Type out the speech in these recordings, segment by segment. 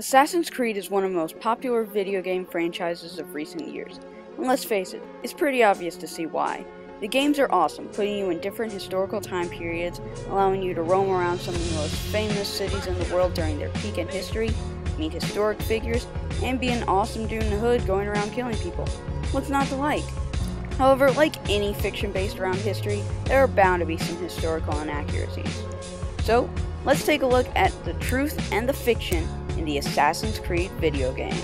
Assassin's Creed is one of the most popular video game franchises of recent years, and let's face it, it's pretty obvious to see why. The games are awesome, putting you in different historical time periods, allowing you to roam around some of the most famous cities in the world during their peak in history, meet historic figures, and be an awesome dude in the hood going around killing people. What's not to like? However, like any fiction based around history, there are bound to be some historical inaccuracies. So, let's take a look at the truth and the fiction in the Assassin's Creed video games.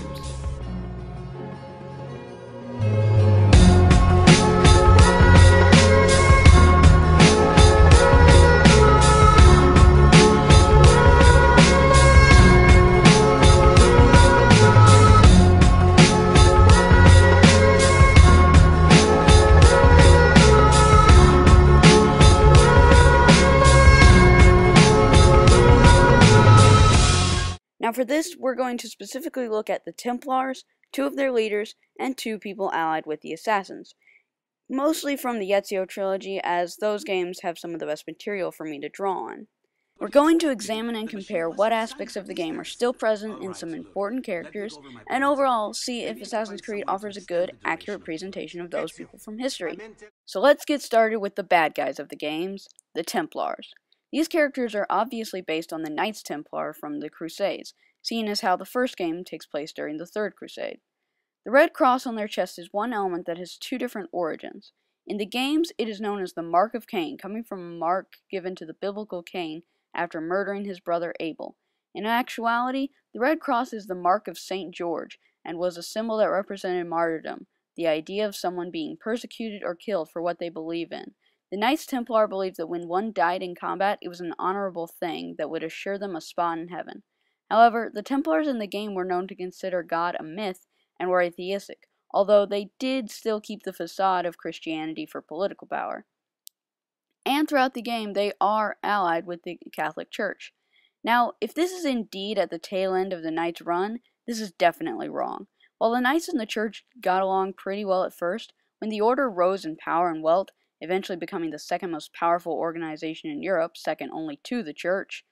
Now for this, we're going to specifically look at the Templars, two of their leaders, and two people allied with the Assassins. Mostly from the Ezio trilogy, as those games have some of the best material for me to draw on. We're going to examine and compare what aspects of the game are still present in some important characters, and overall see if Assassin's Creed offers a good, accurate presentation of those people from history. So let's get started with the bad guys of the games, the Templars. These characters are obviously based on the Knights Templar from the Crusades, seeing as how the first game takes place during the Third Crusade. The red cross on their chest is one element that has two different origins. In the games, it is known as the Mark of Cain, coming from a mark given to the biblical Cain after murdering his brother Abel. In actuality, the red cross is the mark of St. George, and was a symbol that represented martyrdom, the idea of someone being persecuted or killed for what they believe in. The Knights Templar believed that when one died in combat, it was an honorable thing that would assure them a spot in heaven. However, the Templars in the game were known to consider God a myth and were atheistic, although they did still keep the facade of Christianity for political power. And throughout the game, they are allied with the Catholic Church. Now, if this is indeed at the tail end of the Knights' run, this is definitely wrong. While the Knights and the Church got along pretty well at first, when the Order rose in power and wealth, eventually becoming the second most powerful organization in Europe, second only to the Church,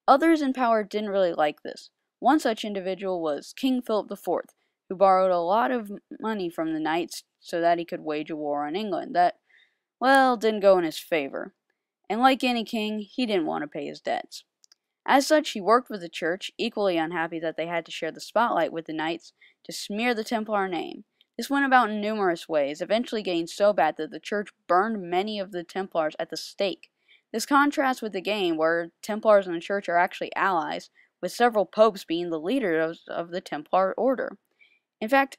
others in power didn't really like this. One such individual was King Philip IV, who borrowed a lot of money from the Knights so that he could wage a war on England that, well, didn't go in his favor. And like any king, he didn't want to pay his debts. As such, he worked with the Church, equally unhappy that they had to share the spotlight with the Knights, to smear the Templar name. This went about in numerous ways, eventually getting so bad that the Church burned many of the Templars at the stake. This contrasts with the game, where Templars and the Church are actually allies, with several popes being the leaders of the Templar order. In fact,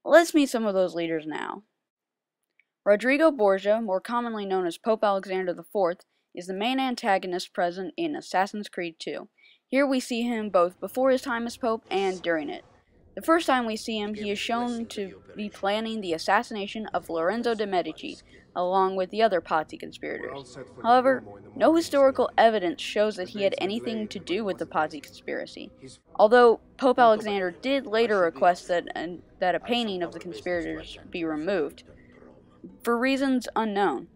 let's meet some of those leaders now. Rodrigo Borgia, more commonly known as Pope Alexander IV, is the main antagonist present in Assassin's Creed 2. Here we see him both before his time as Pope and during it. The first time we see him, he is shown to be planning the assassination of Lorenzo de' Medici, along with the other Pazzi conspirators. However, no historical evidence shows that he had anything to do with the Pazzi conspiracy, although Pope Alexander did later request that a painting of the conspirators be removed, for reasons unknown.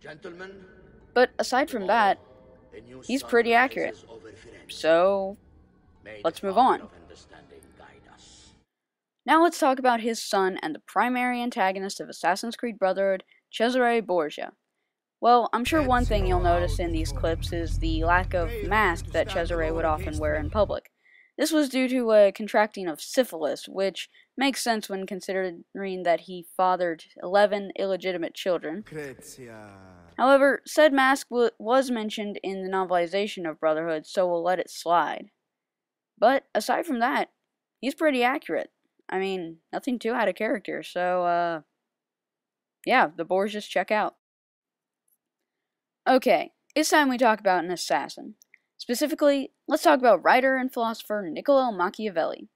But aside from that, he's pretty accurate. So, let's move on. Now let's talk about his son and the primary antagonist of Assassin's Creed Brotherhood, Cesare Borgia. Well, I'm sure one thing you'll notice in these clips is the lack of mask that Cesare would often wear in public. This was due to a contracting of syphilis, which makes sense when considering that he fathered 11 illegitimate children. However, said mask was mentioned in the novelization of Brotherhood, so we'll let it slide. But aside from that, he's pretty accurate. I mean, nothing too out of character, so, yeah, the Borgias check out. Okay, it's time we talk about an assassin. Specifically, let's talk about writer and philosopher Niccolo Machiavelli.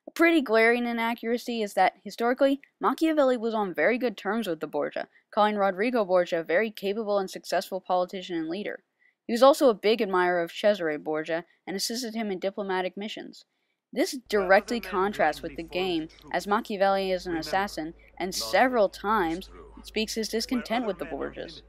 A pretty glaring inaccuracy is that, historically, Machiavelli was on very good terms with the Borgia, calling Rodrigo Borgia a very capable and successful politician and leader. He was also a big admirer of Cesare Borgia, and assisted him in diplomatic missions. This directly contrasts with the game, as Machiavelli is an assassin, and several times speaks his discontent with the Borgias.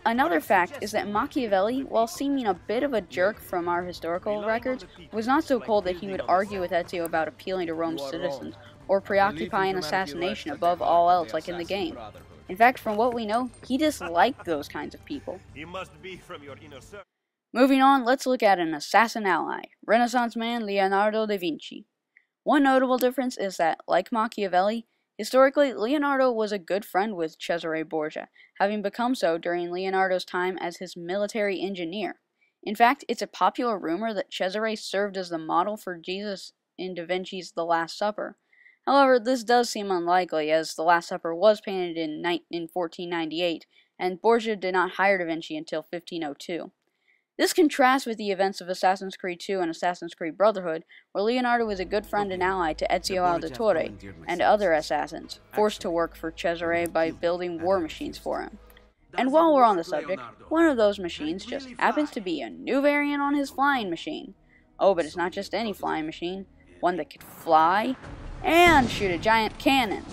Another fact is that Machiavelli, while seeming a bit of a jerk from our historical records, was not so cold that he would argue with Ezio about appealing to Rome's citizens, or preoccupying assassination above all else like in the game. In fact, from what we know, he disliked those kinds of people. Moving on, let's look at an assassin ally, Renaissance man Leonardo da Vinci. One notable difference is that, like Machiavelli, historically, Leonardo was a good friend with Cesare Borgia, having become so during Leonardo's time as his military engineer. In fact, it's a popular rumor that Cesare served as the model for Jesus in Da Vinci's The Last Supper. However, this does seem unlikely, as The Last Supper was painted in 1498, and Borgia did not hire Da Vinci until 1502. This contrasts with the events of Assassin's Creed II and Assassin's Creed Brotherhood, where Leonardo was a good friend and ally to Ezio Auditore and other assassins, forced to work for Cesare by building war machines for him. And while we're on the subject, one of those machines just happens to be a new variant on his flying machine. Oh, but it's not just any flying machine, one that could fly and shoot a giant cannon.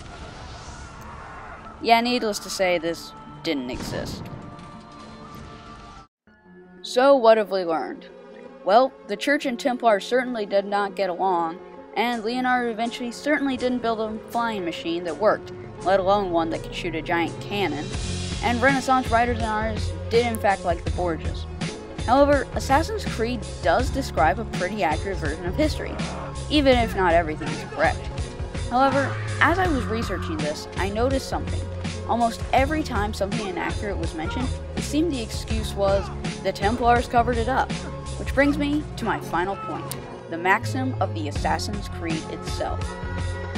Yeah, needless to say, this didn't exist. So what have we learned? Well, the Church and Templars certainly did not get along, and Leonardo da Vinci certainly didn't build a flying machine that worked, let alone one that could shoot a giant cannon, and Renaissance writers and artists did in fact like the Borgias. However, Assassin's Creed does describe a pretty accurate version of history, even if not everything is correct. However, as I was researching this, I noticed something. Almost every time something inaccurate was mentioned, it seemed the excuse was, the Templars covered it up. Which brings me to my final point, the maxim of the Assassin's Creed itself.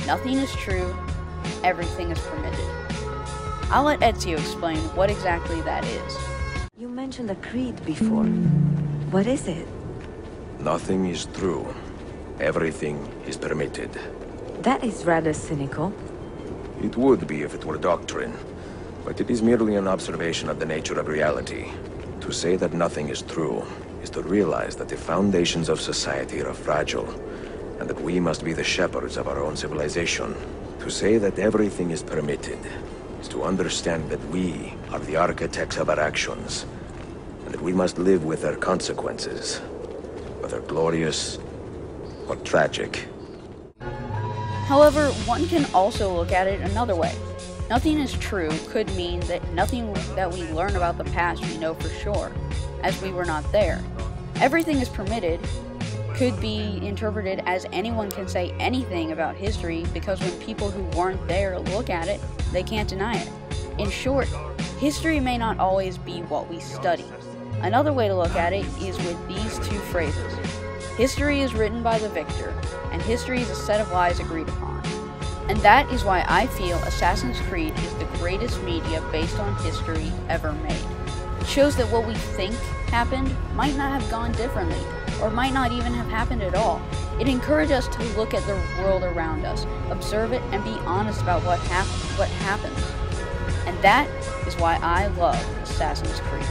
Nothing is true, everything is permitted. I'll let Ezio explain what exactly that is. You mentioned the creed before. What is it? Nothing is true. Everything is permitted. That is rather cynical. It would be if it were doctrine, but it is merely an observation of the nature of reality. To say that nothing is true is to realize that the foundations of society are fragile, and that we must be the shepherds of our own civilization. To say that everything is permitted is to understand that we are the architects of our actions, and that we must live with their consequences, whether glorious or tragic. However, one can also look at it another way. Nothing is true could mean that nothing that we learn about the past we know for sure, as we were not there. Everything is permitted could be interpreted as anyone can say anything about history because when people who weren't there look at it, they can't deny it. In short, history may not always be what we study. Another way to look at it is with these two phrases. History is written by the victor, and history is a set of lies agreed upon. And that is why I feel Assassin's Creed is the greatest media based on history ever made. It shows that what we think happened might not have gone differently, or might not even have happened at all. It encouraged us to look at the world around us, observe it, and be honest about what happens. And that is why I love Assassin's Creed.